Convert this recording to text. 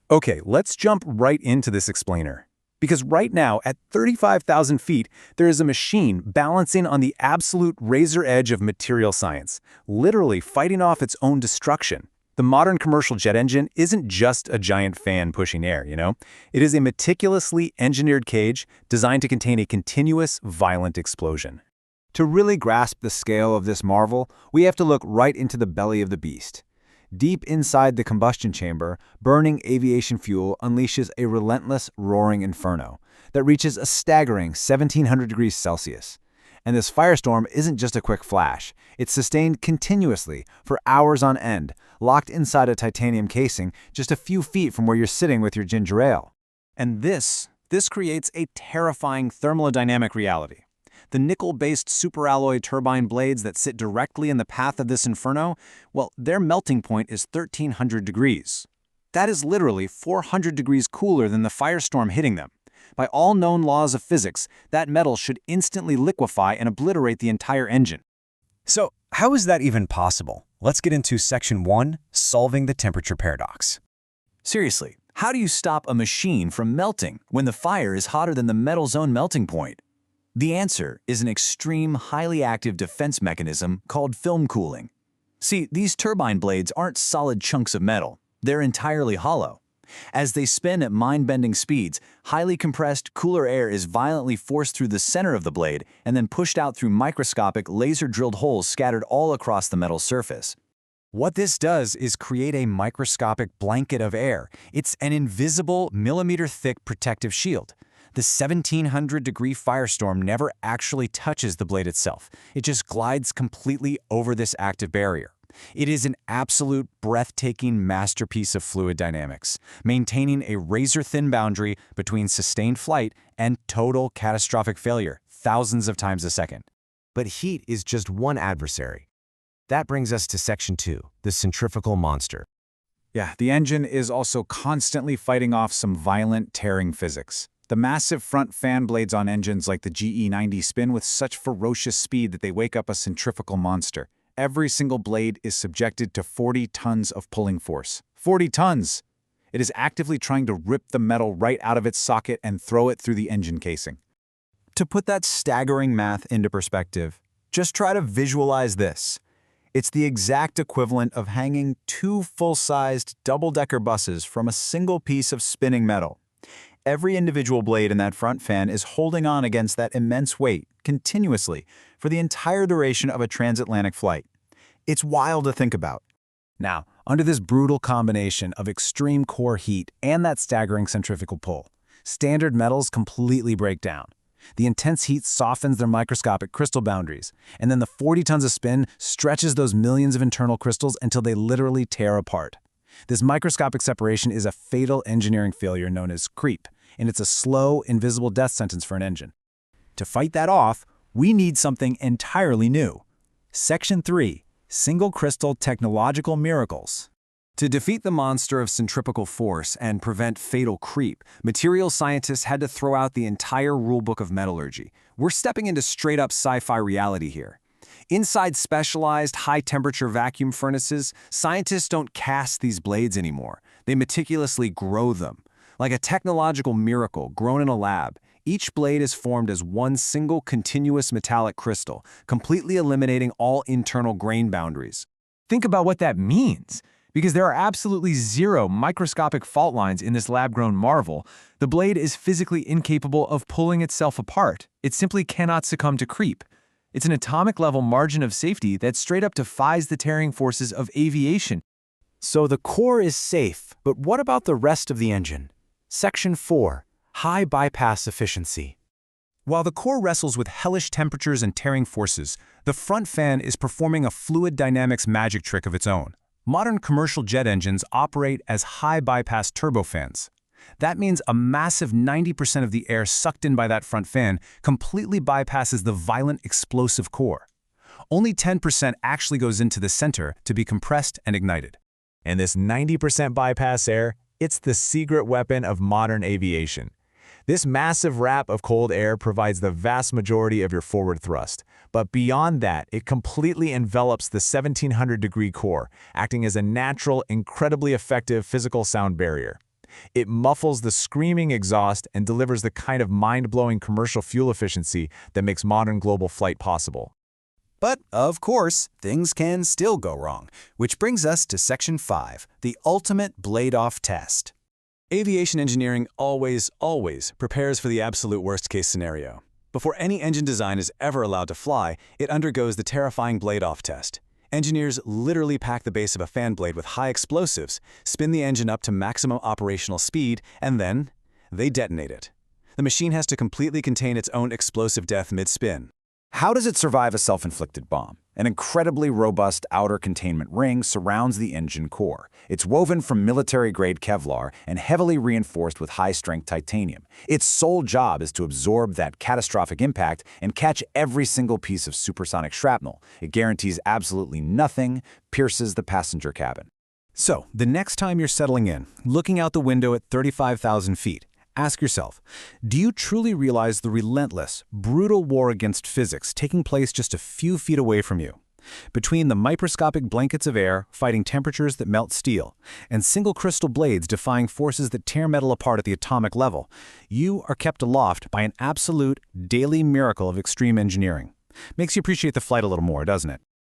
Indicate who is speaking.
Speaker 1: Okay, let's jump right into this explainer. Because right now, at 35,000 feet, there is a machine balancing on the absolute razor edge of material science, literally fighting off its own destruction. The modern commercial jet engine isn't just a giant fan pushing air, you know? It is a meticulously engineered cage designed to contain a continuous, violent explosion.
Speaker 2: To really grasp the scale of this marvel, we have to look right into the belly of the beast. Deep inside the combustion chamber, burning aviation fuel unleashes a relentless, roaring inferno that reaches a staggering 1,700 degrees Celsius. And this firestorm isn't just a quick flash. It's sustained continuously for hours on end, locked inside a titanium casing just a few feet from where you're sitting with your ginger ale.
Speaker 1: And this creates a terrifying thermodynamic reality. The nickel-based superalloy turbine blades that sit directly in the path of this inferno, well, their melting point is 1,300 degrees. That is literally 400 degrees cooler than the firestorm hitting them. By all known laws of physics, that metal should instantly liquefy and obliterate the entire engine.
Speaker 3: So, how is that even possible? Let's get into Section 1, Solving the Temperature Paradox.
Speaker 1: Seriously, how do you stop a machine from melting when the fire is hotter than the metal's own melting point? The answer is an extreme, highly active defense mechanism called film cooling. See, these turbine blades aren't solid chunks of metal. They're entirely hollow. As they spin at mind-bending speeds, highly compressed, cooler air is violently forced through the center of the blade and then pushed out through microscopic, laser-drilled holes scattered all across the metal surface.
Speaker 3: What this does is create a microscopic blanket of air. It's an invisible, millimeter-thick protective shield. The 1,700-degree firestorm never actually touches the blade itself. It just glides completely over this active barrier. It is an absolute, breathtaking masterpiece of fluid dynamics, maintaining a razor-thin boundary between sustained flight and total catastrophic failure, thousands of times a second.
Speaker 4: But heat is just one adversary. That brings us to Section 2, the centrifugal monster.
Speaker 5: Yeah, the engine is also constantly fighting off some violent, tearing physics. The massive front fan blades on engines like the GE90 spin with such ferocious speed that they wake up a centrifugal monster. Every single blade is subjected to 40 tons of pulling force. 40 tons! It is actively trying to rip the metal right out of its socket and throw it through the engine casing.
Speaker 1: To put that staggering math into perspective, just try to visualize this. It's the exact equivalent of hanging 2 full-sized double-decker buses from a single piece of spinning metal. Every individual blade in that front fan is holding on against that immense weight, continuously, for the entire duration of a transatlantic flight. It's wild to think about.
Speaker 5: Now, under this brutal combination of extreme core heat and that staggering centrifugal pull, standard metals completely break down. The intense heat softens their microscopic crystal boundaries, and then the 40 tons of spin stretches those millions of internal crystals until they literally tear apart. This microscopic separation is a fatal engineering failure known as creep, and it's a slow, invisible death sentence for an engine. To fight that off, we need something entirely new. Section 3, Single Crystal Technological Miracles.
Speaker 1: To defeat the monster of centrifugal force and prevent fatal creep, materials scientists had to throw out the entire rulebook of metallurgy. We're stepping into straight-up sci-fi reality here. Inside specialized, high-temperature vacuum furnaces, scientists don't cast these blades anymore. They meticulously grow them. Like a technological miracle grown in a lab, each blade is formed as one single continuous metallic crystal, completely eliminating all internal grain boundaries.
Speaker 6: Think about what that means. Because there are absolutely zero microscopic fault lines in this lab-grown marvel, the blade is physically incapable of pulling itself apart. It simply cannot succumb to creep. It's an atomic-level margin of safety that straight up defies the tearing forces of aviation.
Speaker 4: So the core is safe, but what about the rest of the engine? Section 4, High Bypass Efficiency.
Speaker 1: While the core wrestles with hellish temperatures and tearing forces, the front fan is performing a fluid dynamics magic trick of its own. Modern commercial jet engines operate as high-bypass turbofans. That means a massive 90% of the air sucked in by that front fan completely bypasses the violent, explosive core. Only 10% actually goes into the center to be compressed and ignited.
Speaker 7: And this 90% bypass air, it's the secret weapon of modern aviation. This massive wrap of cold air provides the vast majority of your forward thrust. But beyond that, it completely envelops the 1,700-degree core, acting as a natural, incredibly effective physical sound barrier. It muffles the screaming exhaust and delivers the kind of mind-blowing commercial fuel efficiency that makes modern global flight possible.
Speaker 3: But, of course, things can still go wrong, which brings us to Section 5, the ultimate blade-off test. Aviation engineering always prepares for the absolute worst-case scenario. Before any engine design is ever allowed to fly, it undergoes the terrifying blade-off test. Engineers literally pack the base of a fan blade with high explosives, spin the engine up to maximum operational speed, and then they detonate it. The machine has to completely contain its own explosive death mid-spin.
Speaker 2: How does it survive a self-inflicted bomb? An incredibly robust outer containment ring surrounds the engine core. It's woven from military-grade Kevlar and heavily reinforced with high-strength titanium. Its sole job is to absorb that catastrophic impact and catch every single piece of supersonic shrapnel. It guarantees absolutely nothing, pierces the passenger cabin.
Speaker 3: So, the next time you're settling in, looking out the window at 35,000 feet, ask yourself, do you truly realize the relentless, brutal war against physics taking place just a few feet away from you? Between the microscopic blankets of air fighting temperatures that melt steel, and single crystal blades defying forces that tear metal apart at the atomic level, you are kept aloft by an absolute, daily miracle of extreme engineering. Makes you appreciate the flight a little more, doesn't it?